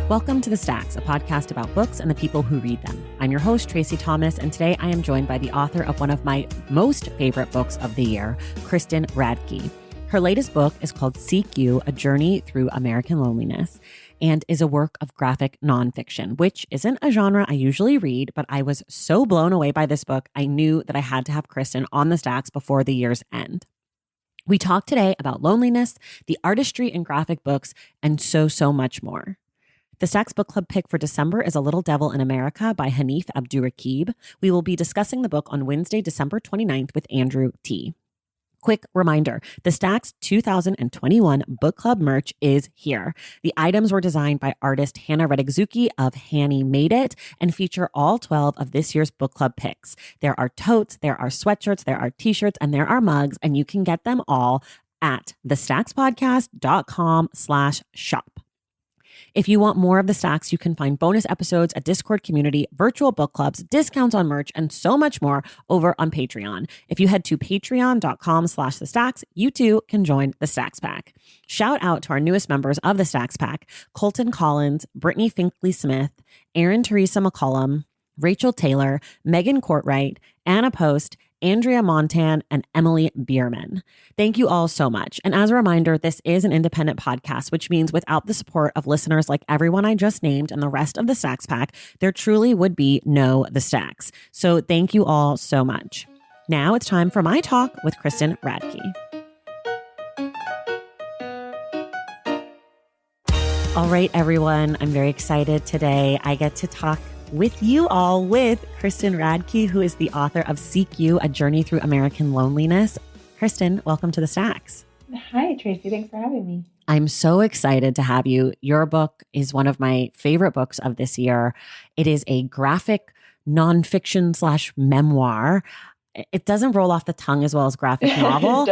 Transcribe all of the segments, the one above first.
Welcome to The Stacks, a podcast about books and the people who read them. I'm your host, Tracy Thomas, and today I am joined by the author of one of my most favorite books of the year, Kristen Radtke. Her latest book is called Seek You, A Journey Through American Loneliness, and is a work of graphic nonfiction, which isn't a genre I usually read, but I was so blown away by this book, I knew that I had to have Kristen on The Stacks before the year's end. We talked today about loneliness, the artistry in graphic books, and so much more. The Stacks Book Club pick for December is A Little Devil in America by Hanif Abdurraqib. We will be discussing the book on Wednesday, December 29th with Andrew T. Quick reminder, the Stacks 2021 Book Club merch is here. The items were designed by artist Hannah Reddick-Zucki of Hanny Made It and feature all 12 of this year's book club picks. There are totes, there are sweatshirts, there are t-shirts, and there are mugs, and you can get them all at thestackspodcast.com/shop. If you want more of The Stacks, you can find bonus episodes, a Discord community, virtual book clubs, discounts on merch, and so much more over on Patreon. If you head to patreon.com/thestacks, you too can join The Stacks Pack. Shout out to our newest members of The Stacks Pack, Colton Collins, Brittany Finkley-Smith, Erin Teresa McCollum, Rachel Taylor, Megan Courtwright, Anna Post, Andrea Montan, and Emily Bierman. Thank you all so much. And as a reminder, this is an independent podcast, which means without the support of listeners like everyone I just named and the rest of the Stacks Pack, there truly would be no The Stacks. So thank you all so much. Now it's time for my talk with Kristen Radtke. All right, everyone, I'm very excited today. I get to talk with you all with Kristen Radtke, who is the author of Seek You, A Journey Through American Loneliness. Kristen, welcome to The Stacks. Hi, Tracy. Thanks for having me. I'm so excited to have you. Your book is one of my favorite books of this year. It is a graphic nonfiction / memoir. It doesn't roll off the tongue as well as graphic novel,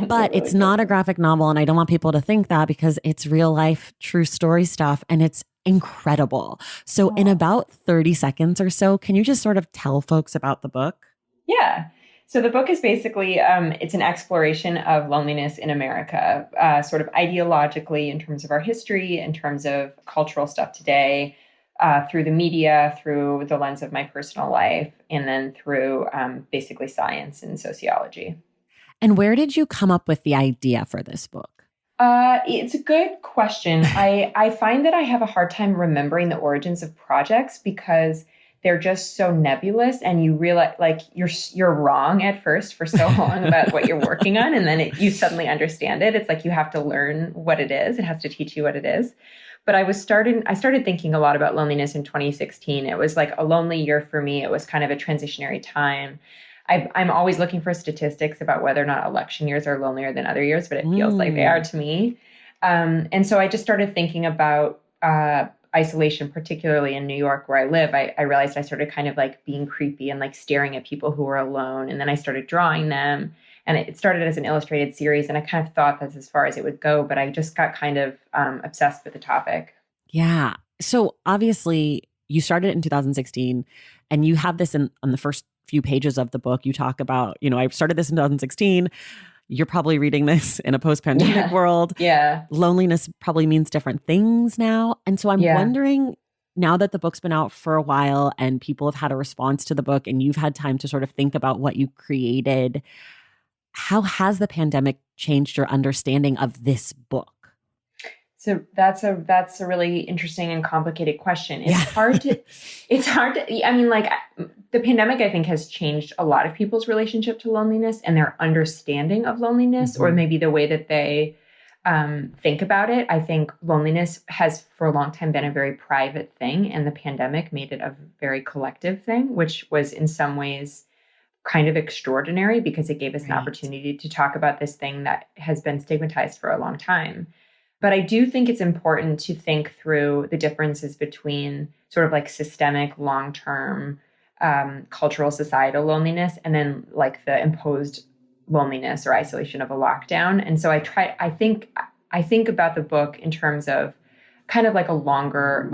but it's not a graphic novel. And I don't want people to think that because it's real life, true story stuff. And it's incredible. So in about 30 seconds or so, can you just sort of tell folks about the book? Yeah. So the book is basically, it's an exploration of loneliness in America, sort of ideologically in terms of our history, in terms of cultural stuff today, through the media, through the lens of my personal life, and then through basically science and sociology. And where did you come up with the idea for this book? It's a good question. I find that I have a hard time remembering the origins of projects because they're just so nebulous, and you realize like you're wrong at first for so long about what you're working on, and then you suddenly understand it. It's like you have to learn what it is. It has to teach you what it is. But I started thinking a lot about loneliness in 2016. It was like a lonely year for me. It was kind of a transitionary time. I'm always looking for statistics about whether or not election years are lonelier than other years, but it feels like they are to me. And so I just started thinking about isolation, particularly in New York where I live. I realized I started kind of like being creepy and like staring at people who were alone. And then I started drawing them. And it started as an illustrated series. And I kind of thought that's as far as it would go, but I just got kind of obsessed with the topic. Yeah. So obviously you started in 2016 and you have this on the first few pages of the book. You talk about, I started this in 2016. You're probably reading this in a post-pandemic world. Yeah. Loneliness probably means different things now. And so I'm wondering, now that the book's been out for a while and people have had a response to the book and you've had time to sort of think about what you created, how has the pandemic changed your understanding of this book? So that's a really interesting and complicated question. It's hard to, I mean, like the pandemic, I think, has changed a lot of people's relationship to loneliness and their understanding of loneliness, or maybe the way that they think about it. I think loneliness has for a long time been a very private thing, and the pandemic made it a very collective thing, which was in some ways kind of extraordinary because it gave us an opportunity to talk about this thing that has been stigmatized for a long time. But I do think it's important to think through the differences between sort of like systemic, long-term cultural societal loneliness and then like the imposed loneliness or isolation of a lockdown. And so I think about the book in terms of kind of like a longer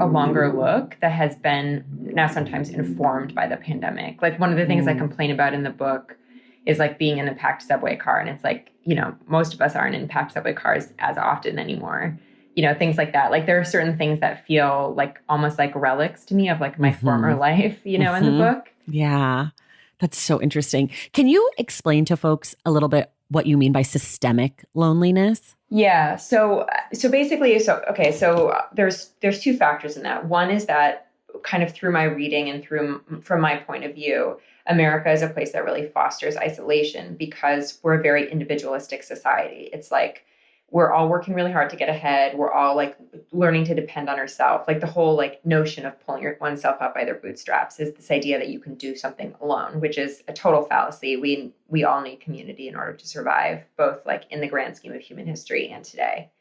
look that has been now sometimes informed by the pandemic. Like one of the things I complain about in the book is like being in a packed subway car. And it's like, most of us aren't in packed subway cars as often anymore. things like that. Like there are certain things that feel like almost like relics to me of like my former life, in the book. Yeah. That's so interesting. Can you explain to folks a little bit what you mean by systemic loneliness? Yeah. So basically, there's two factors in that. One is that kind of through my reading and from my point of view, America is a place that really fosters isolation because we're a very individualistic society. It's like we're all working really hard to get ahead. We're all like learning to depend on ourselves. Like the whole like notion of pulling oneself up by their bootstraps is this idea that you can do something alone, which is a total fallacy. We all need community in order to survive, both like in the grand scheme of human history and today.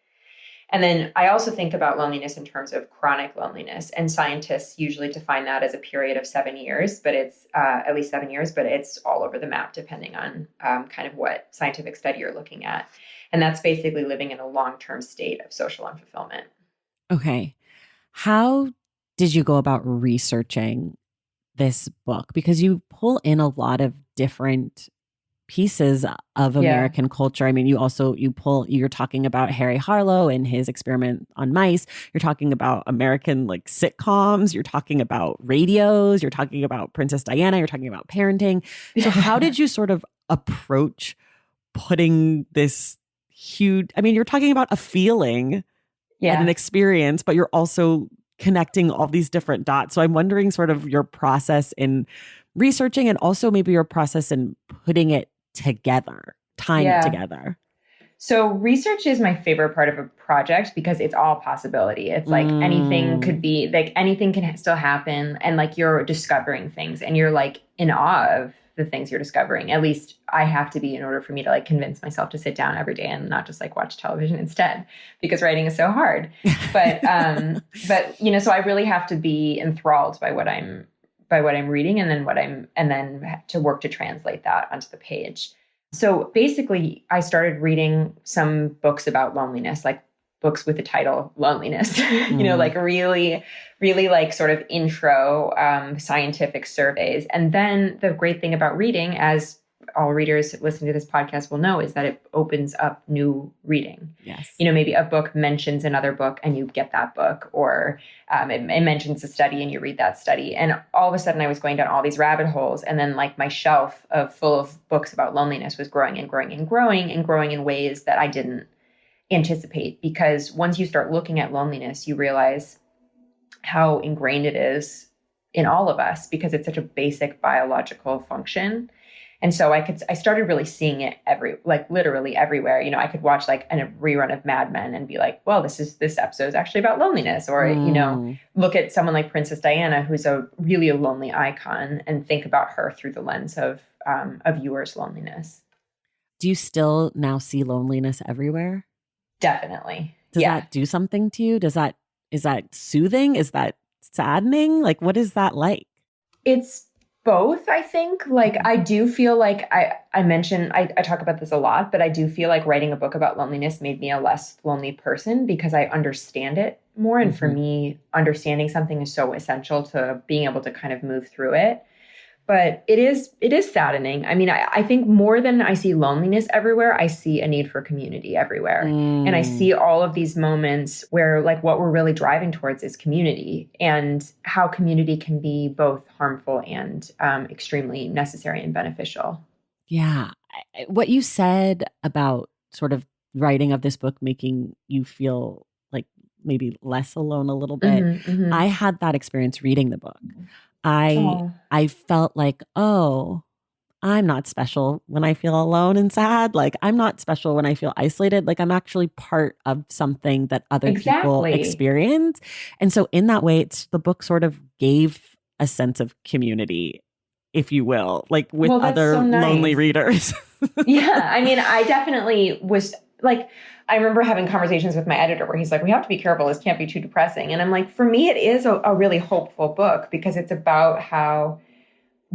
And then I also think about loneliness in terms of chronic loneliness, and scientists usually define that as a period of 7 years, but it's at least 7 years, but it's all over the map depending on kind of what scientific study you're looking at. And that's basically living in a long-term state of social unfulfillment. Okay. How did you go about researching this book? Because you pull in a lot of different pieces of American culture. I mean, you're talking about Harry Harlow and his experiment on mice. You're talking about American like sitcoms. You're talking about radios. You're talking about Princess Diana. You're talking about parenting. So how did you sort of approach putting this huge, I mean, you're talking about a feeling and an experience, but you're also connecting all these different dots. So I'm wondering sort of your process in researching and also maybe your process in putting it together, tying it together. So research is my favorite part of a project because it's all possibility. It's like anything could be, like anything can still happen. And like you're discovering things and you're like in awe of the things you're discovering. At least I have to be in order for me to like convince myself to sit down every day and not just like watch television instead, because writing is so hard. But so I really have to be enthralled by what I'm reading and then to work to translate that onto the page. So basically I started reading some books about loneliness, like books with the title Loneliness, like really, really like sort of intro scientific surveys. And then the great thing about reading, as all readers listening to this podcast will know, is that it opens up new reading. Yes. Maybe a book mentions another book and you get that book, or it mentions a study and you read that study. And all of a sudden I was going down all these rabbit holes. And then like my shelf full of books about loneliness was growing and growing and growing and growing in ways that I didn't anticipate. Because once you start looking at loneliness, you realize how ingrained it is in all of us because it's such a basic biological function. And so I started really seeing it literally everywhere. I could watch like a rerun of Mad Men and be like, well, this episode is actually about loneliness. Or, look at someone like Princess Diana, who's really a lonely icon, and think about her through the lens of a viewer's loneliness. Do you still now see loneliness everywhere? Definitely. Does that do something to you? Is that soothing? Is that saddening? Like, what is that like? It's both, I think. Like, I do feel like I mentioned, I talk about this a lot, but I do feel like writing a book about loneliness made me a less lonely person because I understand it more. And for me, understanding something is so essential to being able to kind of move through it. But it is saddening. I mean, I think more than I see loneliness everywhere, I see a need for community everywhere. And I see all of these moments where like what we're really driving towards is community, and how community can be both harmful and extremely necessary and beneficial. Yeah. What you said about sort of writing of this book making you feel like maybe less alone a little bit. I had that experience reading the book. I felt like, oh, I'm not special when I feel alone and sad. Like, I'm not special when I feel isolated. Like, I'm actually part of something that other people experience. And so in that way, the book sort of gave a sense of community, if you will, like with other lonely readers. Yeah. I mean, I definitely was like, I remember having conversations with my editor where he's like, we have to be careful. This can't be too depressing. And I'm like, for me, it is a really hopeful book because it's about how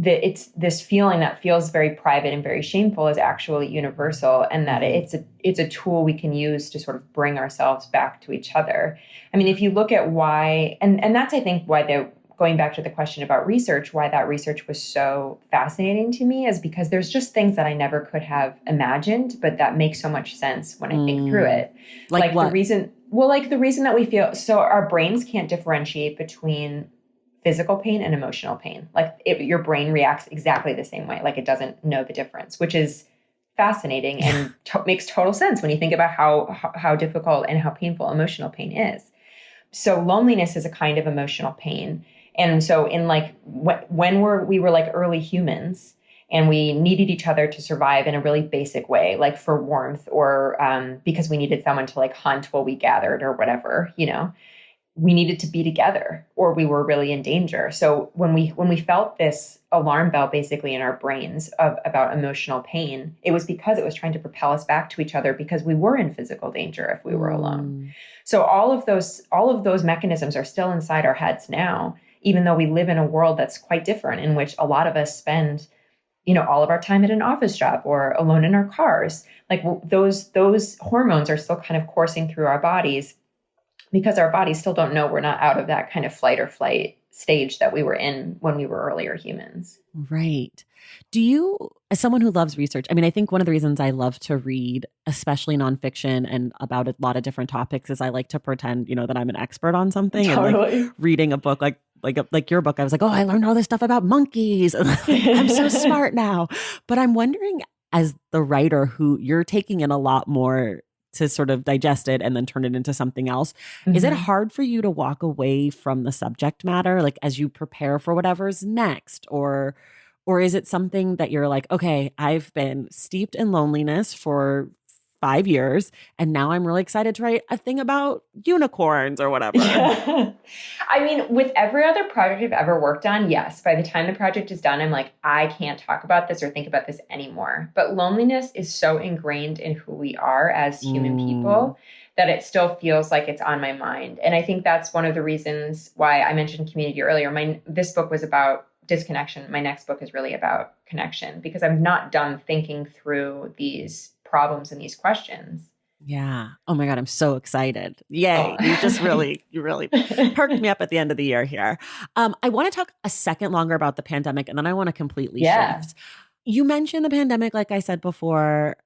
it's this feeling that feels very private and very shameful is actually universal, and that it's a tool we can use to sort of bring ourselves back to each other. I mean, if you look at why, and that's, I think, why going back to the question about research, why that research was so fascinating to me is because there's just things that I never could have imagined, but that make so much sense when I think through it. Like what? Well, like the reason that we feel so our brains can't differentiate between physical pain and emotional pain. Like your brain reacts exactly the same way. Like it doesn't know the difference, which is fascinating and makes total sense when you think about how difficult and how painful emotional pain is. So loneliness is a kind of emotional pain. And so in like when we were like early humans and we needed each other to survive in a really basic way, like for warmth or because we needed someone to like hunt while we gathered or whatever, we needed to be together or we were really in danger. So when we felt this alarm bell basically in our brains about emotional pain, it was because it was trying to propel us back to each other because we were in physical danger if we were alone. So all of those mechanisms are still inside our heads now, even though we live in a world that's quite different in which a lot of us spend all of our time at an office job or alone in our cars. Like those hormones are still kind of coursing through our bodies because our bodies still don't know we're not out of that kind of flight or flight stage that we were in when we were earlier humans. Right. Do you, as someone who loves research, I mean, I think one of the reasons I love to read, especially nonfiction and about a lot of different topics, is I like to pretend, that I'm an expert on something. Totally. And like reading a book like your book, I was like, oh, I learned all this stuff about monkeys. And like, I'm so smart now. But I'm wondering, as the writer who you're taking in a lot more to sort of digest it and then turn it into something else. Mm-hmm. Is it hard for you to walk away from the subject matter, like as you prepare for whatever's next? Or is it something that you're like, okay, I've been steeped in loneliness for 5 years and now I'm really excited to write a thing about unicorns or whatever? Yeah. I mean, with every other project I've ever worked on, yes, by the time the project is done, I'm like, I can't talk about this or think about this anymore. But loneliness is so ingrained in who we are as human people that it still feels like it's on my mind. And I think that's one of the reasons why I mentioned community earlier. This book was about disconnection. My next book is really about connection because I'm not done thinking through these problems and these questions. Yeah. Oh my God. I'm so excited. Yay. Oh. You really perked me up at the end of the year here. I want to talk a second longer about the pandemic and then I want to completely shift. You mentioned the pandemic, like I said before.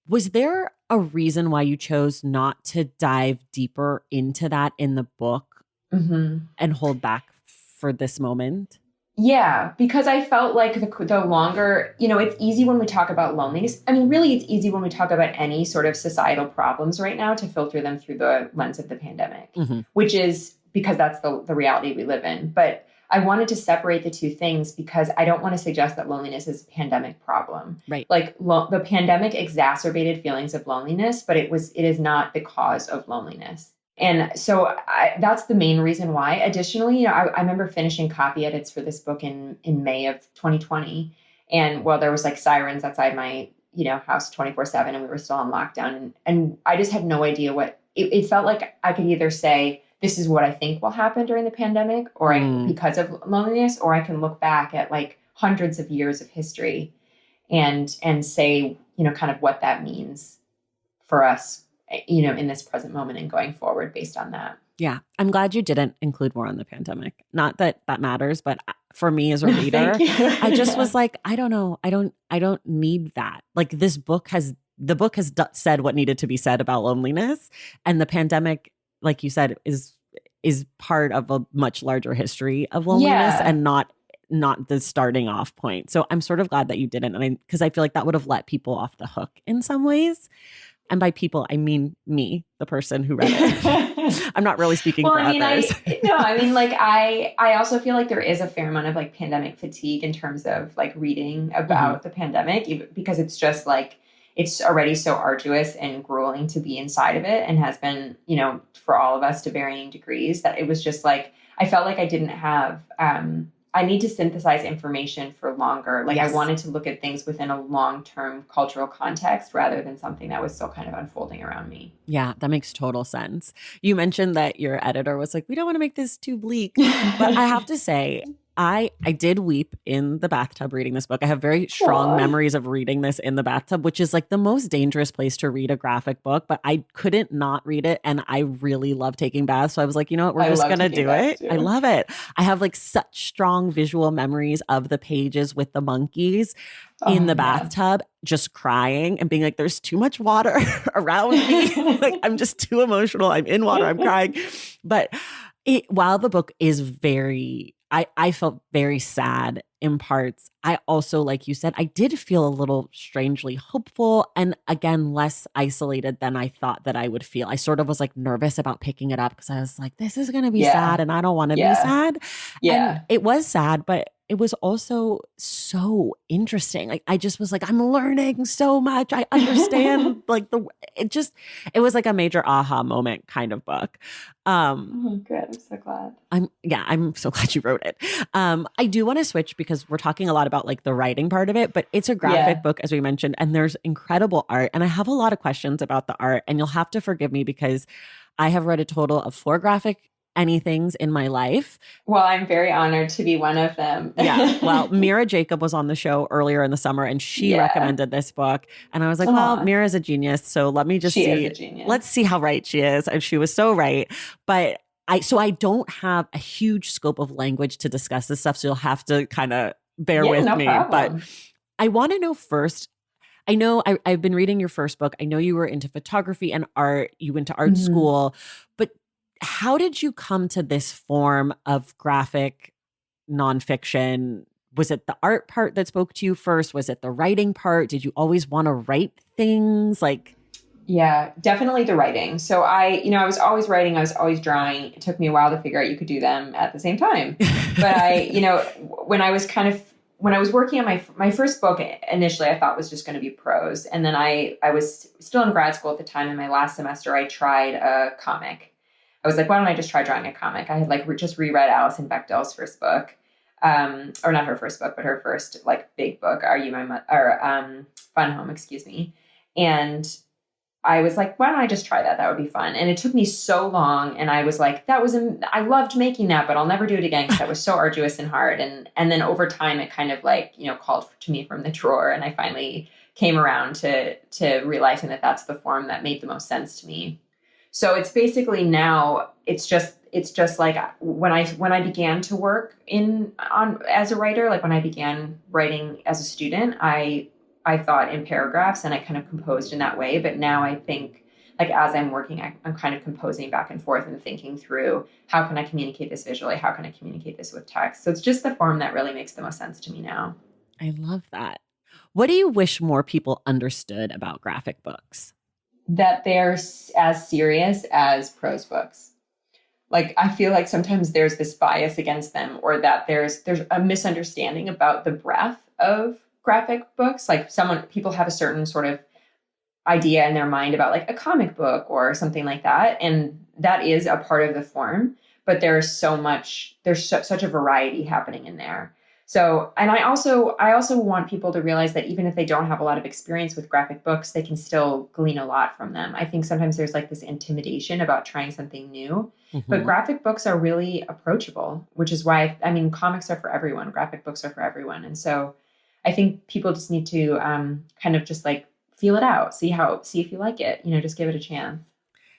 Was there a reason why you chose not to dive deeper into that in the book and hold back for this moment? Yeah, because I felt like the longer, it's easy when we talk about loneliness. I mean, really, it's easy when we talk about any sort of societal problems right now to filter them through the lens of the pandemic, which is because that's the reality we live in. But I wanted to separate the two things because I don't want to suggest that loneliness is a pandemic problem. Right. Like the pandemic exacerbated feelings of loneliness, but it is not the cause of loneliness. And so that's the main reason why. Additionally, I remember finishing copy edits for this book in May of 2020. And there was like sirens outside my, house 24/7 and we were still on lockdown. And I just had no idea it felt like I could either say, this is what I think will happen during the pandemic or because of loneliness, or I can look back at like hundreds of years of history and say, kind of what that means for us, in this present moment and going forward based on that. Yeah. I'm glad you didn't include more on the pandemic. Not that that matters, but for me as a reader, I just was like, I don't know. I don't need that. Like the book has said what needed to be said about loneliness, and the pandemic, like you said, is part of a much larger history of loneliness and not the starting off point. So I'm sort of glad that you didn't. And because I feel like that would have let people off the hook in some ways. And by people, I mean me, the person who read it. I'm not really speaking for others. I also feel like there is a fair amount of like pandemic fatigue in terms of like reading about the pandemic, because it's just like, it's already so arduous and grueling to be inside of it and has been, for all of us to varying degrees, that it was just like, I felt like I didn't have, I need to synthesize information for longer. Like I wanted to look at things within a long-term cultural context rather than something that was still kind of unfolding around me. Yeah, that makes total sense. You mentioned that your editor was like, we don't want to make this too bleak. But I have to say, I did weep in the bathtub reading this book. I have very strong Aw. memories of reading this in the bathtub, which is like the most dangerous place to read a graphic book, but I couldn't not read it. And I really love taking baths. So I was like, you know what? We're I just love going to taking do baths it. I too. love it. I have like such strong visual memories of the pages with the monkeys in Oh the yeah. bathtub, just crying and being like, there's too much water around me. Like, I'm just too emotional. I'm in water. I'm crying. But while the book is I felt very sad in parts. I also, like you said, I did feel a little strangely hopeful and again, less isolated than I thought that I would feel. I sort of was like nervous about picking it up because I was like, this is going to be sad Yeah. and I don't want to be Yeah. sad. And Yeah. it was sad, but it was also so interesting. Like I just was like, I'm learning so much. I understand like it was like a major aha moment kind of book. Oh, good. I'm so glad. I'm so glad you wrote it. I do want to switch because we're talking a lot about like the writing part of it, but it's a graphic Yeah. book, as we mentioned, and there's incredible art. And I have a lot of questions about the art, and you'll have to forgive me because I have read a total of 4 graphic anythings in my life. Well, I'm very honored to be one of them. Yeah. Well, Mira Jacob was on the show earlier in the summer and she Yeah. recommended this book. And I was like, well, Aw. Mira's a genius. So let me just She is see. a genius. Let's see how right she is. And she was so right. But I don't have a huge scope of language to discuss this stuff. So you'll have to kind of bear Yeah, with no me. problem. But I want to know first. I know I've been reading your first book. I know you were into photography and art. You went to art Mhm. school. But how did you come to this form of graphic nonfiction? Was it the art part that spoke to you first? Was it the writing part? Did you always want to write things? Like, Yeah, definitely the writing. So I was always writing, I was always drawing. It took me a while to figure out you could do them at the same time. But when I was when I was working on my first book initially, I thought was just going to be prose. And then I was still in grad school at the time. In my last semester, I tried a comic. I was like, why don't I just try drawing a comic? I had like just reread Alison Bechdel's first book, or not her first book, but her first like big book, Are You My Fun Home, excuse me. And I was like, why don't I just try that? That would be fun. And it took me so long. And I was like, I loved making that, but I'll never do it again because that was so arduous and hard. And then over time, it kind of like, called to me from the drawer. And I finally came around to realizing that that's the form that made the most sense to me. So it's basically now it's just like when I began to work as a writer, like when I began writing as a student, I thought in paragraphs and I kind of composed in that way. But now I think like as I'm working, I'm kind of composing back and forth and thinking through how can I communicate this visually? How can I communicate this with text? So it's just the form that really makes the most sense to me now. I love that. What do you wish more people understood about graphic books? That they're as serious as prose books. Like I feel like sometimes there's this bias against them, or that there's a misunderstanding about the breadth of graphic books. Like people have a certain sort of idea in their mind about like a comic book or something like that, and that is a part of the form. But there's such a variety happening in there. So, and I also want people to realize that even if they don't have a lot of experience with graphic books, they can still glean a lot from them. I think sometimes there's like this intimidation about trying something new, but graphic books are really approachable, which is why, comics are for everyone. Graphic books are for everyone. And so I think people just need to kind of just like feel it out, see if you like it, just give it a chance.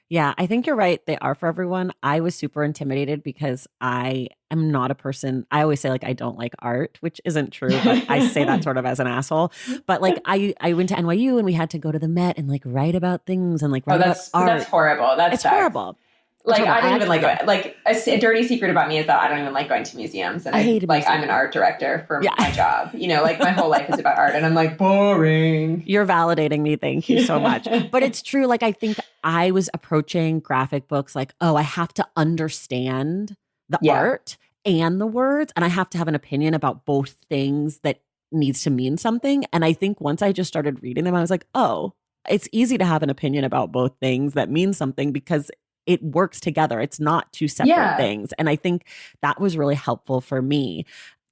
Yeah, I think you're right. They are for everyone. I was super intimidated because I am not a person. I always say like I don't like art, which isn't true, but I say that sort of as an asshole. But like I went to NYU and we had to go to the Met and like write about things and like write about art. That's horrible. It's horrible. Like, I don't even like a dirty secret about me is that I don't even like going to museums. And I'm an art director for my job. Like my whole life is about art and I'm like, boring. You're validating me. Thank you so much. But it's true. Like, I think I was approaching graphic books like, oh, I have to understand the art and the words. And I have to have an opinion about both things that needs to mean something. And I think once I just started reading them, I was like, oh, it's easy to have an opinion about both things that mean something because it works together. It's not two separate things. And I think that was really helpful for me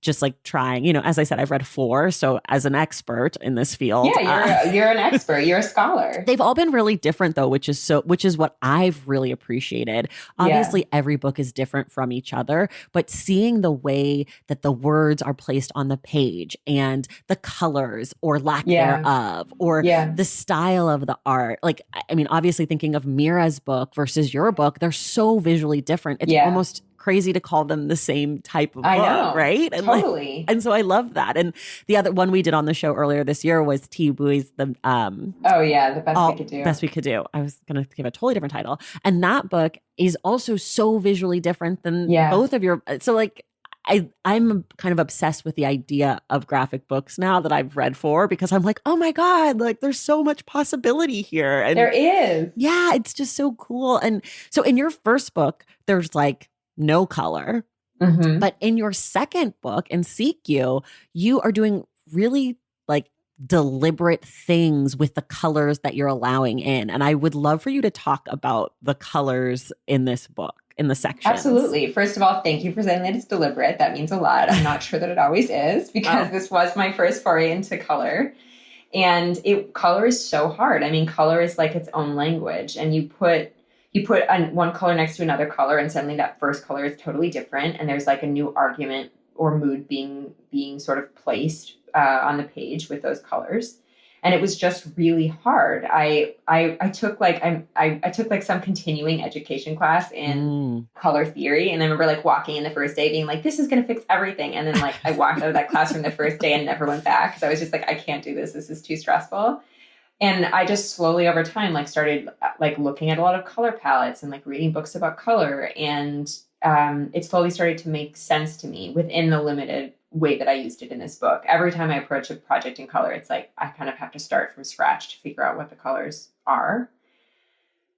just like trying, as I said, I've read 4. So as an expert in this field, you're an expert, you're a scholar. They've all been really different though, which is what I've really appreciated. Obviously, every book is different from each other, but seeing the way that the words are placed on the page and the colors or lack thereof, or the style of the art. Like, I mean, obviously thinking of Mira's book versus your book, they're so visually different. It's almost crazy to call them the same type of book, right? And totally. And so I love that. And the other one we did on the show earlier this year was T. Bui's The Best We Could Do. Best We Could Do. I was going to give a totally different title. And that book is also so visually different than both of your. So like, I'm kind of obsessed with the idea of graphic books now that I've read 4, because I'm like, oh my God, like there's so much possibility here. And there is. Yeah, it's just so cool. And so in your first book, there's like no color. Mm-hmm. But in your second book, in Seek You, you are doing really like deliberate things with the colors that you're allowing in. And I would love for you to talk about the colors in this book, in the section. Absolutely. First of all, thank you for saying that it's deliberate. That means a lot. I'm not sure that it always is, because this was my first foray into color. And color is so hard. I mean, color is like its own language, and you put one color next to another color, and suddenly that first color is totally different. And there's like a new argument or mood being sort of placed on the page with those colors. And it was just really hard. I took like some continuing education class in color theory. And I remember like walking in the first day being like, this is going to fix everything. And then like I walked out of that classroom the first day and never went back, because I was just like, I can't do this. This is too stressful. And I just slowly over time, like started like looking at a lot of color palettes and like reading books about color. And it slowly started to make sense to me within the limited way that I used it in this book. Every time I approach a project in color, it's like, I kind of have to start from scratch to figure out what the colors are.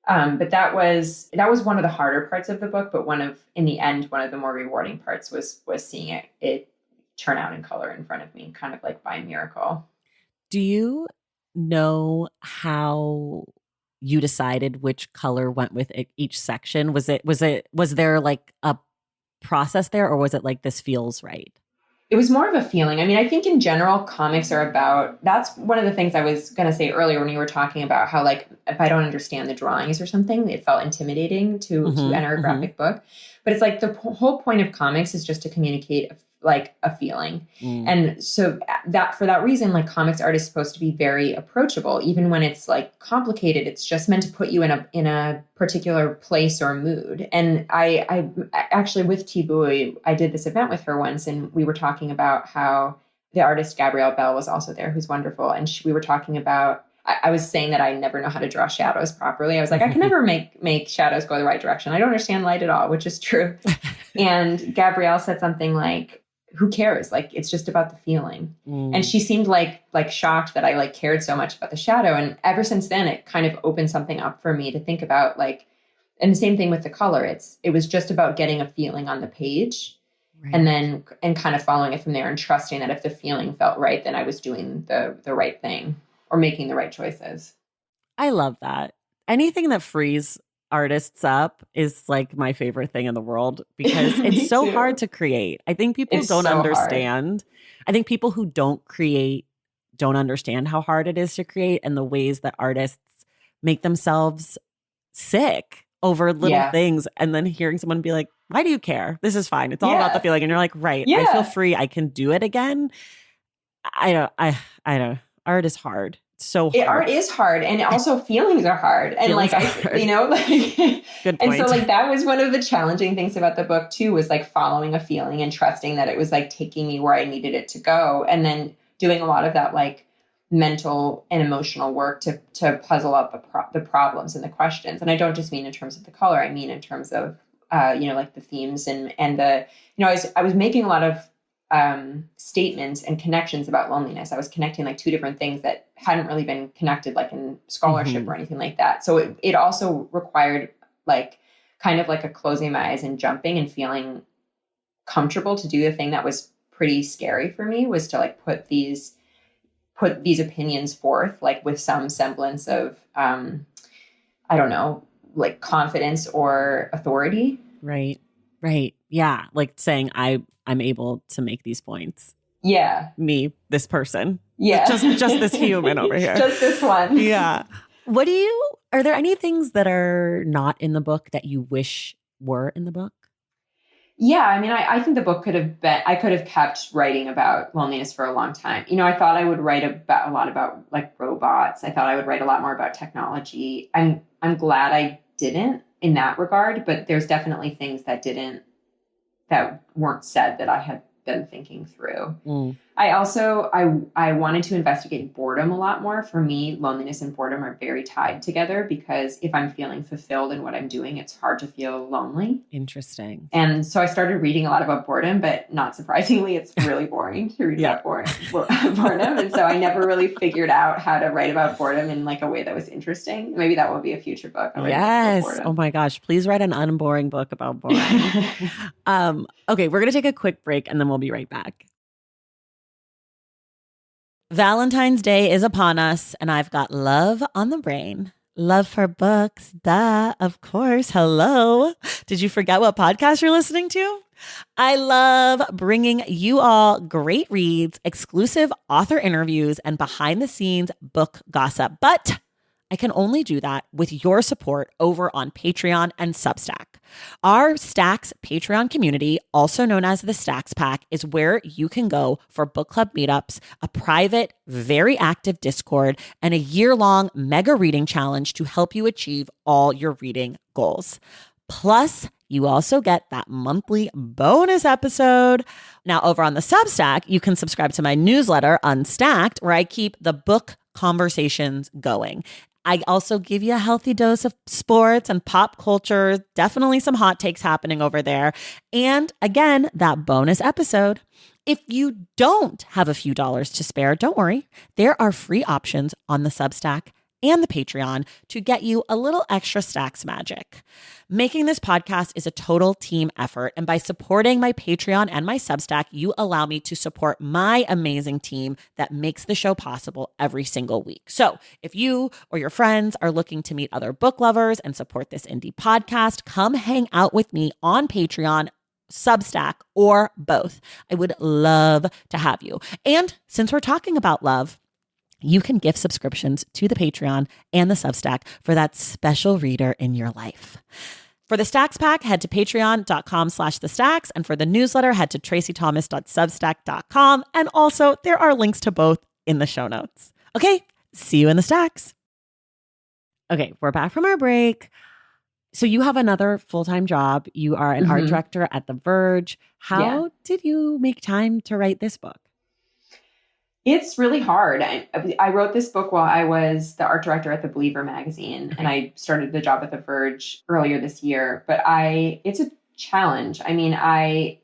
But that was one of the harder parts of the book. But in the end, one of the more rewarding parts was seeing it turn out in color in front of me, kind of like by miracle. Do you know how you decided which color went with each section? Was there like a process there, or was it like, this feels right? It was more of a feeling. I mean, I think in general, comics are about, that's one of the things I was going to say earlier when you were talking about how, like, if I don't understand the drawings or something, it felt intimidating to enter a graphic book. But it's like the whole point of comics is just to communicate a feeling. And so for that reason, like, comics art is supposed to be very approachable. Even when it's like complicated, it's just meant to put you in a particular place or mood. And I actually, with T. Bui, I did this event with her once, and we were talking about how the artist Gabrielle Bell was also there, who's wonderful. And we were talking about, I was saying that I never know how to draw shadows properly. I was like, I can never make shadows go the right direction. I don't understand light at all, which is true. And Gabrielle said something like, who cares? Like, it's just about the feeling. And she seemed like shocked that I like cared so much about the shadow. And ever since then, it kind of opened something up for me to think about, like, and the same thing with the color. It was just about getting a feeling on the page, right, and kind of following it from there, and trusting that if the feeling felt right, then I was doing the right thing or making the right choices. I love that. Anything that frees artists up is like my favorite thing in the world, because it's so hard to create. I think people don't understand. I think people who don't create don't understand how hard it is to create, and the ways that artists make themselves sick over little things. And then hearing someone be like, why do you care? This is fine. It's all about the feeling. And you're like, right, I feel free. I can do it again. I don't. Art is hard. So hard. Art is hard, and also feelings are hard, and good point. And so like that was one of the challenging things about the book too, was like following a feeling and trusting that it was like taking me where I needed it to go, and then doing a lot of that like mental and emotional work to puzzle out the problems and the questions. And I don't just mean in terms of the color; I mean in terms of like the themes and the I was making a lot of statements and connections about loneliness. I was connecting like two different things that hadn't really been connected, like in scholarship or anything like that. So it also required like kind of like a closing my eyes and jumping and feeling comfortable to do the thing that was pretty scary for me, was to like put these opinions forth, like with some semblance of, I don't know, like confidence or authority. Right. Right. Yeah. Like saying I'm able to make these points. Yeah. Me, this person. Yeah. Just this human over here. Just this one. Yeah. Are there any things that are not in the book that you wish were in the book? Yeah, I mean, I think the book I could have kept writing about loneliness for a long time. I thought I would write about a lot about like robots. I thought I would write a lot more about technology. I'm glad I didn't in that regard, but there's definitely things that weren't said that I had been thinking through. I also, I wanted to investigate boredom a lot more. For me, loneliness and boredom are very tied together because if I'm feeling fulfilled in what I'm doing, it's hard to feel lonely. Interesting. And so I started reading a lot about boredom, but not surprisingly, it's really boring to read about boredom. And so I never really figured out how to write about boredom in like a way that was interesting. Maybe that will be a future book. Yes. Oh my gosh. Please write an unboring book about boring. Okay, we're going to take a quick break and then we'll be right back. Valentine's Day is upon us, and I've got love on the brain. Love for books, duh, of course. Hello. Did you forget what podcast you're listening to? I love bringing you all great reads, exclusive author interviews, and behind the scenes book gossip. But I can only do that with your support over on Patreon and Substack. Our Stacks Patreon community, also known as the Stacks Pack, is where you can go for book club meetups, a private, very active Discord, and a year-long mega reading challenge to help you achieve all your reading goals. Plus, you also get that monthly bonus episode. Now, over on the Substack, you can subscribe to my newsletter, Unstacked, where I keep the book conversations going. I also give you a healthy dose of sports and pop culture, definitely some hot takes happening over there. And again, that bonus episode. If you don't have a few dollars to spare, don't worry. There are free options on the Substack and the Patreon to get you a little extra Stacks magic. Making this podcast is a total team effort, and by supporting my Patreon and my Substack, you allow me to support my amazing team that makes the show possible every single week. So if you or your friends are looking to meet other book lovers and support this indie podcast, come hang out with me on Patreon, Substack, or both. I would love to have you. And since we're talking about love, you can gift subscriptions to the Patreon and the Substack for that special reader in your life. For the Stacks Pack, head to patreon.com/thestacks. And for the newsletter, head to tracythomas.substack.com. And also, there are links to both in the show notes. Okay, see you in the Stacks. Okay, we're back from our break. So you have another full-time job. You are an art director at The Verge. How did you make time to write this book? It's really hard. I wrote this book while I was the art director at The Believer magazine, and I started the job at The Verge earlier this year. But it's a challenge. I mean, I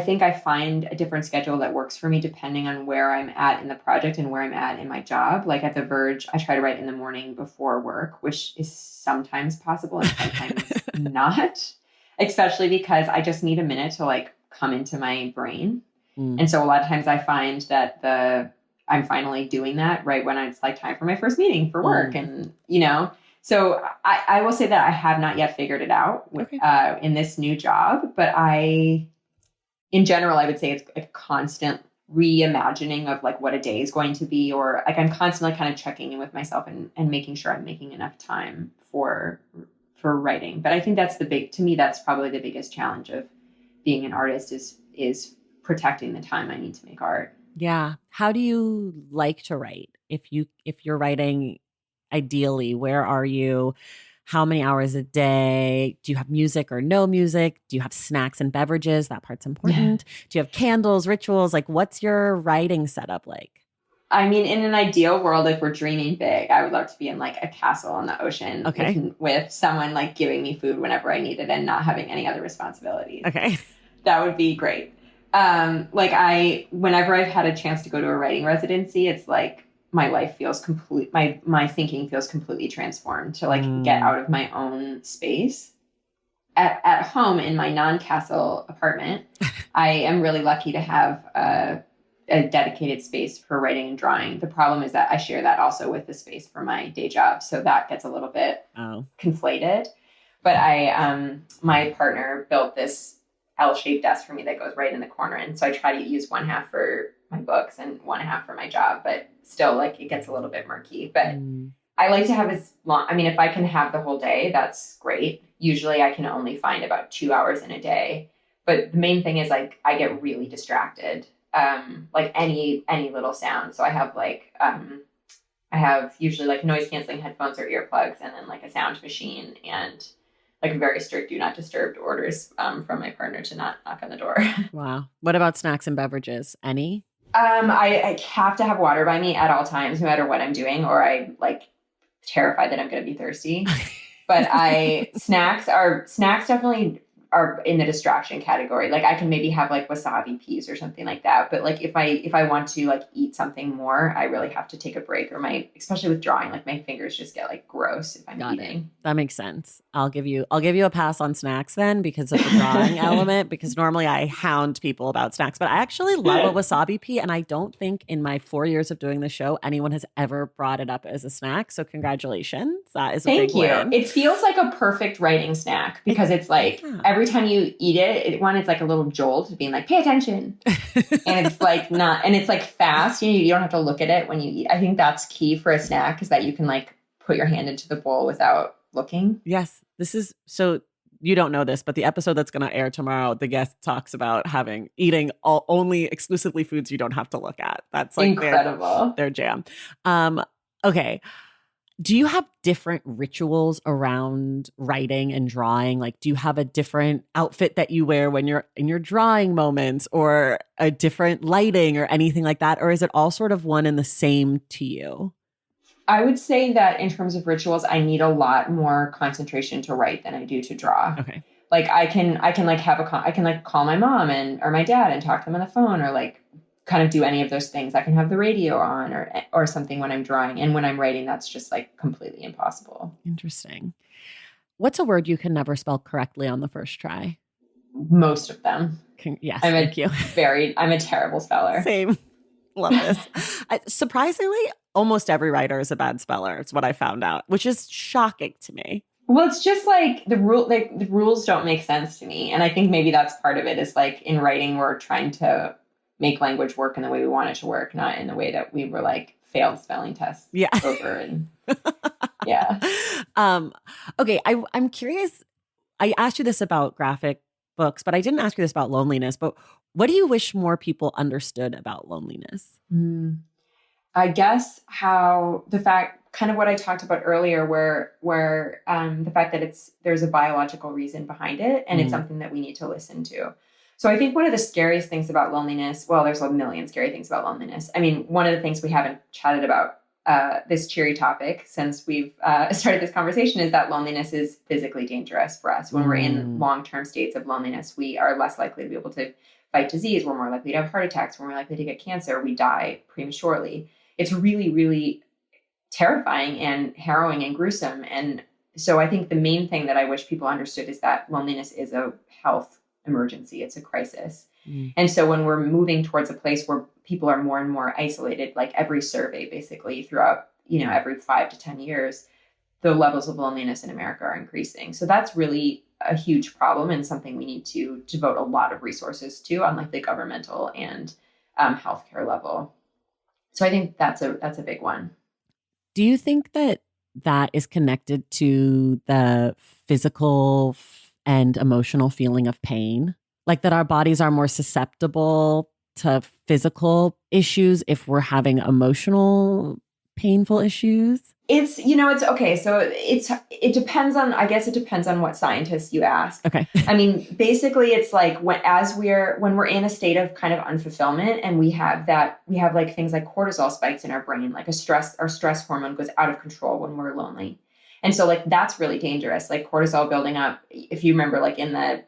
think I find a different schedule that works for me depending on where I'm at in the project and where I'm at in my job. Like at The Verge, I try to write in the morning before work, which is sometimes possible and sometimes not, especially because I just need a minute to like come into my brain. And so a lot of times I find that I'm finally doing that right when it's like time for my first meeting for work. And, so I will say that I have not yet figured it out in this new job, but in general, I would say it's a constant reimagining of like what a day is going to be, or like I'm constantly kind of checking in with myself and making sure I'm making enough time for writing. But I think that's that's probably the biggest challenge of being an artist is protecting the time I need to make art. Yeah. How do you like to write? If you're writing, ideally, where are you? How many hours a day? Do you have music or no music? Do you have snacks and beverages? That part's important. Do you have candles, rituals? Like, what's your writing setup like? I mean, in an ideal world, if we're dreaming big, I would love to be in like a castle on the ocean with someone like giving me food whenever I need it and not having any other responsibilities. Okay. That would be great. Whenever I've had a chance to go to a writing residency, it's like my life feels my thinking feels completely transformed to like get out of my own space. At home in my non-castle apartment, I am really lucky to have a dedicated space for writing and drawing. The problem is that I share that also with the space for my day job. So that gets a little bit conflated. But my partner built this L-shaped desk for me that goes right in the corner. And so I try to use one half for my books and one half for my job, but still like it gets a little bit murky. But I like to have as long, I mean, if I can have the whole day, that's great. Usually I can only find about 2 hours in a day. But the main thing is like I get really distracted. Like any little sound. So I have like I have usually like noise canceling headphones or earplugs, and then like a sound machine, and like very strict do not disturb orders from my partner to not knock on the door. Wow. What about snacks and beverages? Any? I have to have water by me at all times, no matter what I'm doing, or I like terrified that I'm going to be thirsty. But snacks definitely are in the distraction category. Like I can maybe have like wasabi peas or something like that. But like if I want to like eat something more, I really have to take a break, or especially with drawing, like my fingers just get like gross if I'm eating. That makes sense. I'll give you a pass on snacks then because of the drawing element, because normally I hound people about snacks, but I actually love a wasabi pea. And I don't think in my 4 years of doing the show, anyone has ever brought it up as a snack. So congratulations. That is a big win. It feels like a perfect writing snack because it's like every time you eat it's like a little jolt being like, pay attention. And it's like and it's like fast. You don't have to look at it when you eat. I think that's key for a snack, is that you can like put your hand into the bowl without looking. Yes. So you don't know this, but the episode that's going to air tomorrow, the guest talks about eating only exclusively foods you don't have to look at. That's like incredible. Their jam. Okay. Do you have different rituals around writing and drawing? Like, do you have a different outfit that you wear when you're in your drawing moments, or a different lighting or anything like that? Or is it all sort of one and the same to you? I would say that in terms of rituals, I need a lot more concentration to write than I do to draw. Okay. Like I can like I can like call my mom or my dad and talk to them on the phone, or like kind of do any of those things. I can have the radio on or something when I'm drawing. And when I'm writing, that's just like completely impossible. Interesting. What's a word you can never spell correctly on the first try? Most of them. Yes, thank you. I'm a terrible speller. Same. Love this. Surprisingly, almost every writer is a bad speller. It's what I found out, which is shocking to me. Well, it's just like the rules don't make sense to me. And I think maybe that's part of it, is like in writing, we're trying to make language work in the way we want it to work, not in the way that we were like failed spelling tests over. And yeah. Okay. I'm curious. I asked you this about graphic books, but I didn't ask you this about loneliness. But what do you wish more people understood about loneliness? I guess kind of what I talked about earlier, where the fact that there's a biological reason behind it, and it's something that we need to listen to. So I think one of the scariest things about loneliness, well, there's a million scary things about loneliness. I mean, one of the things we haven't chatted about this cheery topic since we've started this conversation is that loneliness is physically dangerous for us. When we're in long-term states of loneliness, we are less likely to be able to fight disease. We're more likely to have heart attacks. We're more likely to get cancer. We die prematurely. It's really, really terrifying and harrowing and gruesome. And so I think the main thing that I wish people understood is that loneliness is a health emergency. It's a crisis. And so when we're moving towards a place where people are more and more isolated, like every survey basically throughout, every 5 to 10 years, the levels of loneliness in America are increasing. So that's really a huge problem, and something we need to devote a lot of resources to on like the governmental and healthcare level. So I think that's a big one. Do you think that is connected to the physical and emotional feeling of pain? Like that our bodies are more susceptible to physical issues if we're having emotional, painful issues? It's okay. So it depends on, I guess it depends on what scientists you ask. Okay. I mean, basically it's like when we're in a state of kind of unfulfillment, and we have like things like cortisol spikes in our brain, like our stress hormone goes out of control when we're lonely. And so like, that's really dangerous. Like cortisol building up, if you remember, like in the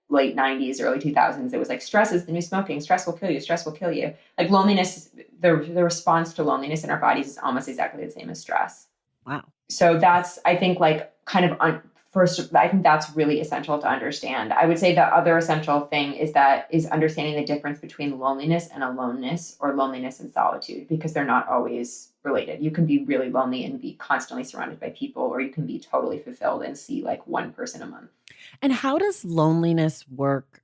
late 90s, early 2000s, it was like, stress is the new smoking. Stress will kill you. Stress will kill you. Like loneliness, the response to loneliness in our bodies is almost exactly the same as stress. Wow. So that's, I think, like kind of first, I think that's really essential to understand. I would say the other essential thing is understanding the difference between loneliness and aloneness, or loneliness and solitude, because they're not always related. You can be really lonely and be constantly surrounded by people, or you can be totally fulfilled and see like one person a month. And how does loneliness work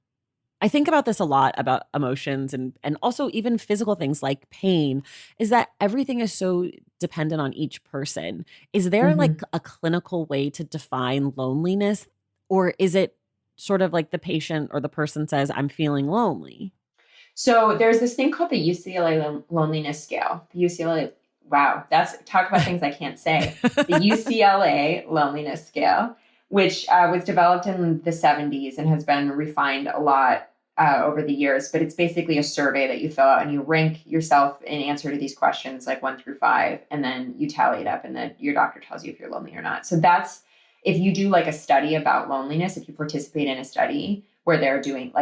I think about this a lot about emotions and also even physical things like pain, is that everything is so dependent on each person. Is there like Mhm. a clinical way to define loneliness, or is it sort of like the patient or the person says, I'm feeling lonely? So there's this thing called the UCLA loneliness scale. The UCLA, wow, that's talk about things I can't say. The UCLA loneliness scale, which was developed in the 70s and has been refined a lot over the years. But it's basically a survey that you fill out and you rank yourself in answer to these questions, like 1 through 5, and then you tally it up, and then your doctor tells you if you're lonely or not. So that's if you do like a study about loneliness, if you participate in a study where they're doing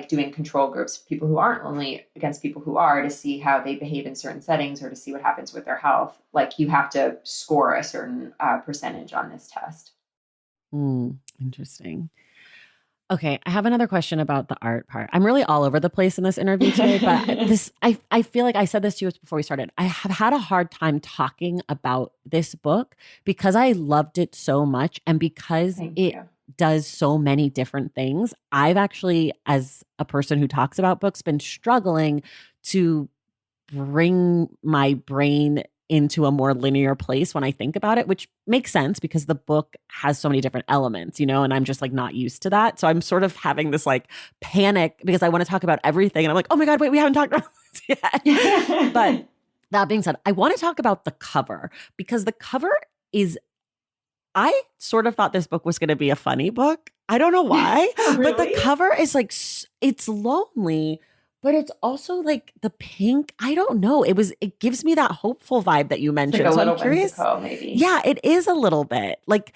doing control groups, people who aren't lonely against people who are, to see how they behave in certain settings or to see what happens with their health. Like you have to score a certain percentage on this test. Interesting. Okay, I have another question about the art part. I'm really all over the place in this interview today, but I feel like I said this to you before we started. I have had a hard time talking about this book because I loved it so much and because Thank it you. does so many different things. I've actually, as a person who talks about books, been struggling to bring my brain into a more linear place when I think about it, which makes sense because the book has so many different elements, and I'm just like not used to that. So I'm sort of having this like panic because I want to talk about everything. And I'm like, oh my God, wait, we haven't talked about this yet. But that being said, I want to talk about the cover because the cover is, I sort of thought this book was going to be a funny book. I don't know why, but the Really? cover is like, it's lonely, but it's also like the pink. I don't know. It gives me that hopeful vibe that you It's like a mentioned. So I'm little curious. whimsical, maybe. Yeah, it is a little bit like,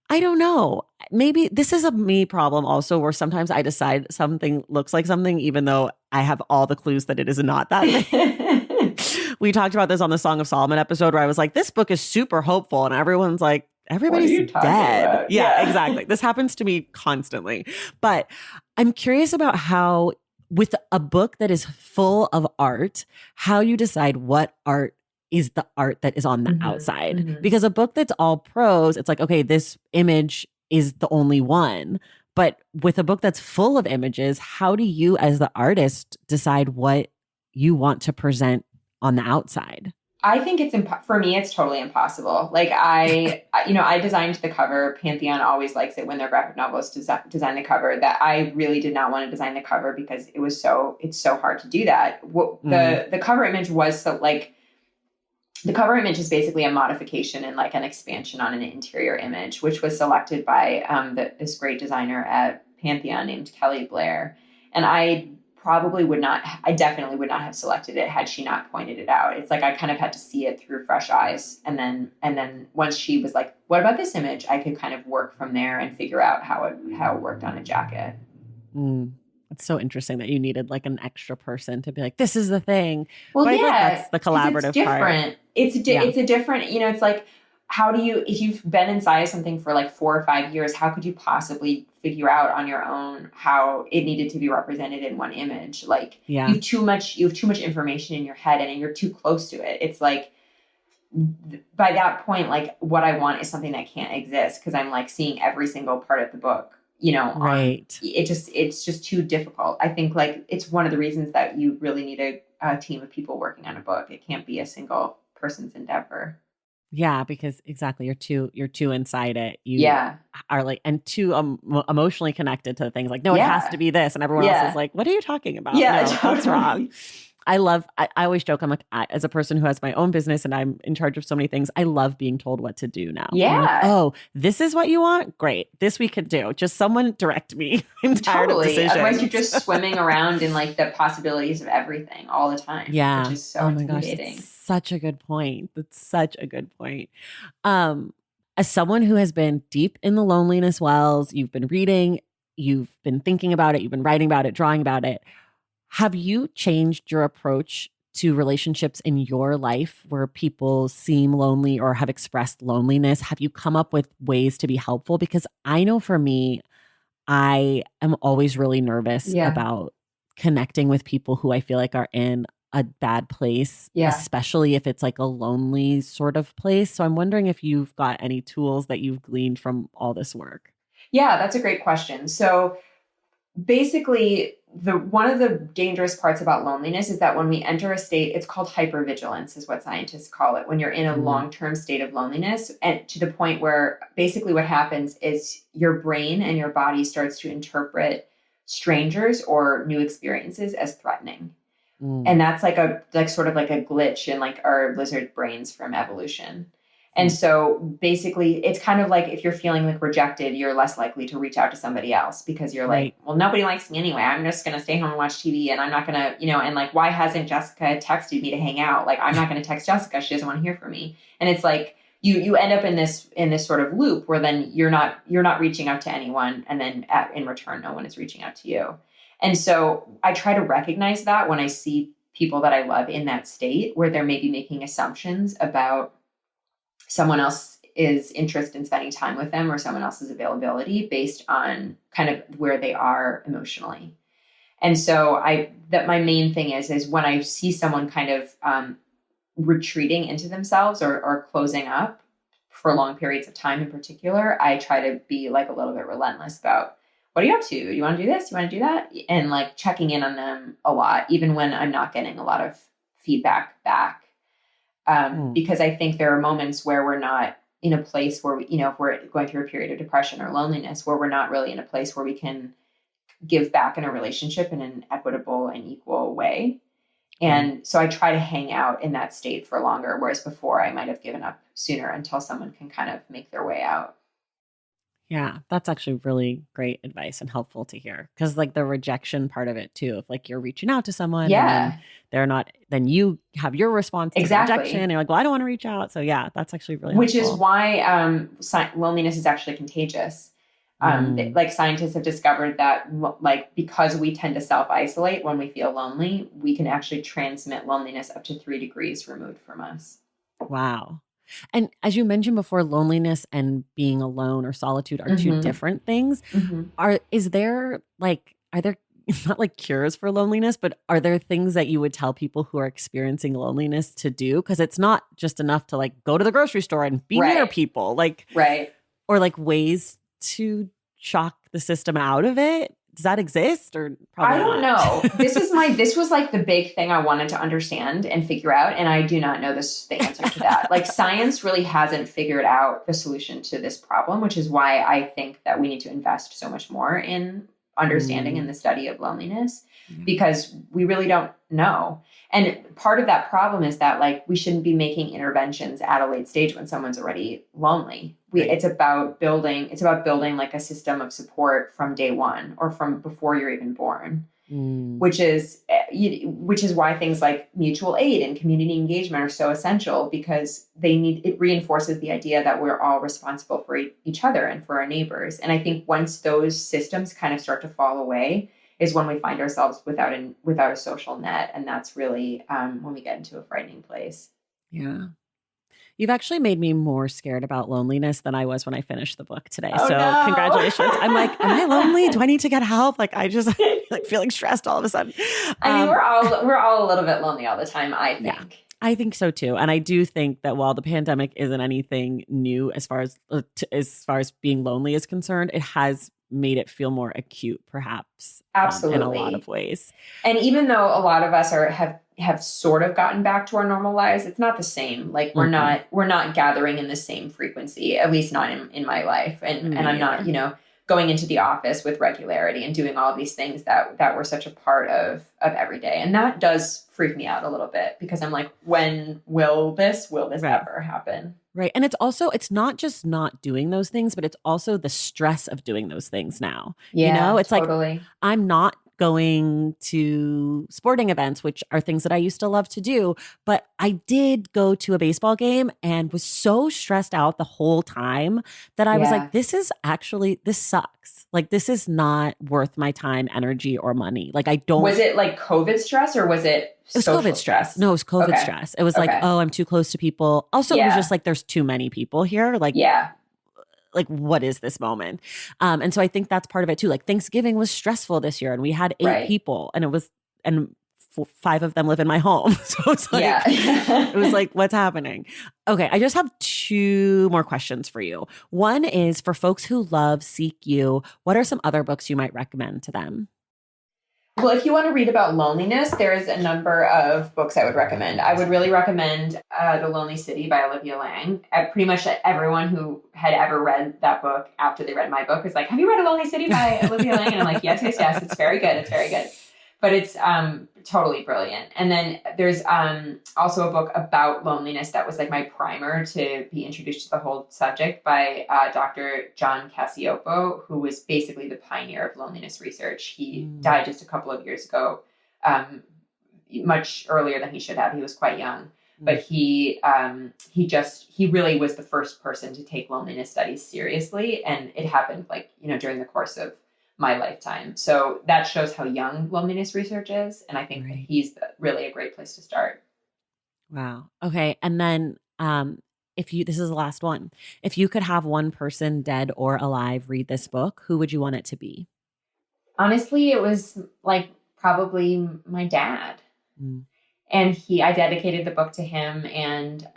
I don't know. Maybe this is a me problem also, where sometimes I decide something looks like something, even though I have all the clues that it is not that thing. We talked about this on the Song of Solomon episode where I was like, this book is super hopeful. And everyone's like, What are everybody's you talking dead. about? Yeah, Yeah. exactly. This happens to me constantly. But I'm curious about how, with a book that is full of art, how you decide what art is the art that is on the outside. Because a book that's all prose, it's like, okay, this image is the only one. But with a book that's full of images, how do you, as the artist, decide what you want to present on the outside? I think for me, it's totally impossible. Like I designed the cover. Pantheon always likes it when their graphic novelists design the cover. That I really did not want to design the cover because it's so hard to do that. The cover image was so like, the cover image is basically a modification and like an expansion on an interior image, which was selected by this great designer at Pantheon named Kelly Blair. And I definitely would not have selected it had she not pointed it out. It's like I kind of had to see it through fresh eyes. And then once she was like, what about this image? I could kind of work from there and figure out how it worked on a jacket. It's so interesting that you needed like an extra person to be like, this is the thing. Well, But I feel like yeah, that's the because it's collaborative part. different. It's a different, it's like, if you've been inside something for like 4 or 5 years, how could you possibly figure out on your own how it needed to be represented in one image? Like Yeah. you have too much information in your head and you're too close to it. It's like, by that point, like what I want is something that can't exist because I'm like seeing every single part of the book, Right. it's just too difficult. I think like it's one of the reasons that you really need a team of people working on a book. It can't be a single person's endeavor. Yeah, because exactly, you're too inside it. You Yeah. are like, and too emotionally connected to things. Like, no, it has Yeah. to be this, and everyone else is Yeah. like, what are you talking about? Yeah, No, that's wrong. totally. I always joke, I'm like, as a person who has my own business and I'm in charge of so many things, I love being told what to do now. I'm like, Yeah. oh, this is what you want? Great. This we could do. Just someone direct me. I'm tired of Totally. decisions. Otherwise, you're just swimming around in like the possibilities of everything all the time, Yeah. which is so Oh my gosh, intimidating. that's such a good point. That's such a good point. Um, as someone who has been deep in the loneliness wells, you've been reading, you've been thinking about it, you've been writing about it, drawing about it. Have you changed your approach to relationships in your life where people seem lonely or have expressed loneliness? Have you come up with ways to be helpful? Because I know for me, I am always really nervous Yeah. about connecting with people who I feel like are in a bad place, Yeah. especially if it's like a lonely sort of place. So I'm wondering if you've got any tools that you've gleaned from all this work. Yeah, that's a great question. So basically one of the dangerous parts about loneliness is that when we enter a state, it's called hypervigilance is what scientists call it, when you're in a long-term state of loneliness, and to the point where basically what happens is your brain and your body starts to interpret strangers or new experiences as threatening. And that's like sort of like a glitch in like our lizard brains from evolution. And so basically it's kind of like if you're feeling like rejected, you're less likely to reach out to somebody else because you're like, well, nobody likes me anyway. I'm just going to stay home and watch TV, and I'm not going to, and like, why hasn't Jessica texted me to hang out? Like, I'm not going to text Jessica. She doesn't want to hear from me. And it's like, you end up in this sort of loop where then you're not reaching out to anyone. And then in return, no one is reaching out to you. And so I try to recognize that when I see people that I love in that state where they're maybe making assumptions about someone else's interest in spending time with them or someone else's availability based on kind of where they are emotionally. And so my main thing is when I see someone kind of retreating into themselves or closing up for long periods of time in particular, I try to be like a little bit relentless about, what are you up to? Do you want to do this? Do you want to do that? And like checking in on them a lot, even when I'm not getting a lot of feedback back. Because I think there are moments where we're not in a place where, if we're going through a period of depression or loneliness, where we're not really in a place where we can give back in a relationship in an equitable and equal way. And so I try to hang out in that state for longer, whereas before I might have given up sooner until someone can kind of make their way out. Yeah, that's actually really great advice and helpful to hear, because like the rejection part of it too, if like you're reaching out to someone and then they're not, then you have your response to the rejection and you're like, well, I don't want to reach out. So yeah, that's actually really Which helpful. is why loneliness is actually contagious. Like scientists have discovered that like because we tend to self-isolate when we feel lonely, we can actually transmit loneliness up to 3 degrees removed from us. Wow. And as you mentioned before, loneliness and being alone or solitude are two different things. Are there not like cures for loneliness, but are there things that you would tell people who are experiencing loneliness to do? Because it's not just enough to like go to the grocery store and be near people, or like ways to shock the system out of it. Does that exist or probably I don't know. This was like the big thing I wanted to understand and figure out. And I do not know the answer to that. Like science really hasn't figured out the solution to this problem, which is why I think that we need to invest so much more in understanding and the study of loneliness, because we really don't know. And part of that problem is that like we shouldn't be making interventions at a late stage when someone's already lonely. It's about building like a system of support from day one or from before you're even born, which is why things like mutual aid and community engagement are so essential, because it reinforces the idea that we're all responsible for each other and for our neighbors. And I think once those systems kind of start to fall away is when we find ourselves without a social net. And that's really when we get into a frightening place. Yeah. You've actually made me more scared about loneliness than I was when I finished the book today. Oh, so no. Congratulations. I'm like, am I lonely? Do I need to get help? Like, I just like feeling stressed all of a sudden. I mean, we're all a little bit lonely all the time, I think. Yeah, I think so too. And I do think that while the pandemic isn't anything new as far as being lonely is concerned, it has made it feel more acute, perhaps. Absolutely. In a lot of ways. And even though a lot of us have sort of gotten back to our normal lives, it's not the same. Like we're not gathering in the same frequency, at least not in my life. And I'm not, going into the office with regularity and doing all these things that were such a part of every day. And that does freak me out a little bit, because I'm like, when will this ever happen? Right. And it's not just not doing those things, but it's also the stress of doing those things now. Yeah, it's totally. Like, I'm not going to sporting events, which are things that I used to love to do. But I did go to a baseball game and was so stressed out the whole time that I was like, this sucks. Like, this is not worth my time, energy, or money. Like, I don't. Was it like COVID stress or was it? It was COVID stress. No, it was COVID stress. It was like, oh, I'm too close to people. Also, it was just like, there's too many people here. Like, like, what is this moment? And so I think that's part of it too. Like, Thanksgiving was stressful this year, and we had 8 people, and 5 of them live in my home. So it's like, it was like, what's happening? Okay. I just have 2 more questions for you. One is for folks who love Seek You, what are some other books you might recommend to them? Well, if you want to read about loneliness, there's a number of books I would recommend. I would really recommend The Lonely City by Olivia Lang. Pretty much everyone who had ever read that book after they read my book is like, have you read A Lonely City by Olivia Lang? And I'm like, yes. It's very good. It's very good. But it's totally brilliant. And then there's also a book about loneliness that was like my primer to be introduced to the whole subject by Dr. John Cacioppo, who was basically the pioneer of loneliness research. He died just a couple of years ago, much earlier than he should have. He was quite young. But he really was the first person to take loneliness studies seriously. And it happened during the course of my lifetime. So that shows how young loneliness research is. And I think that he's really a great place to start. Wow. Okay. And then this is the last one. If you could have one person, dead or alive, read this book, who would you want it to be? Honestly, it was probably my dad. And I dedicated the book to him, and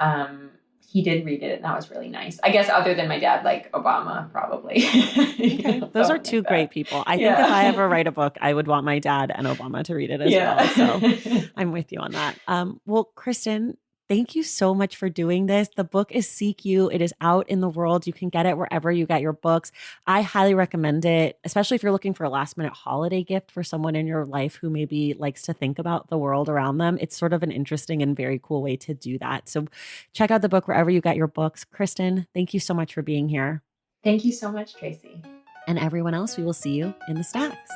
he did read it, and that was really nice. I guess other than my dad, like Obama, probably. Okay. Those are two great people. I think if I ever write a book, I would want my dad and Obama to read it as well. So I'm with you on that. Well, Kristen, thank you so much for doing this. The book is Seek You. It is out in the world. You can get it wherever you get your books. I highly recommend it, especially if you're looking for a last minute holiday gift for someone in your life who maybe likes to think about the world around them. It's sort of an interesting and very cool way to do that. So check out the book wherever you get your books. Kristen, thank you so much for being here. Thank you so much, Tracy. And everyone else, we will see you in the stacks.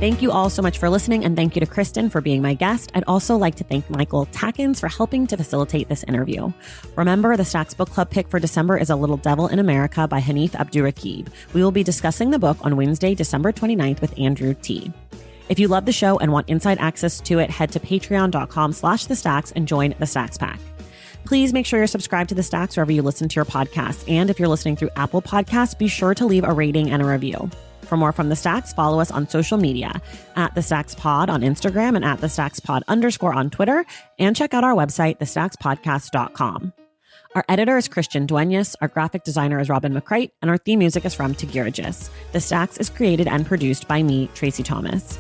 Thank you all so much for listening, and thank you to Kristen for being my guest. I'd also like to thank Michael Tackins for helping to facilitate this interview. Remember, the Stacks Book Club pick for December is A Little Devil in America by Hanif Abdurraqib. We will be discussing the book on Wednesday, December 29th with Andrew T. If you love the show and want inside access to it, head to patreon.com/thestacks and join the Stacks Pack. Please make sure you're subscribed to The Stacks wherever you listen to your podcasts. And if you're listening through Apple Podcasts, be sure to leave a rating and a review. For more from The Stacks, follow us on social media at The Stacks Pod on Instagram and at The Stacks Pod _ on Twitter, and check out our website, thestackspodcast.com. Our editor is Christian Duenas, our graphic designer is Robin McCrite, and our theme music is from Tegirigis. The Stacks is created and produced by me, Tracy Thomas.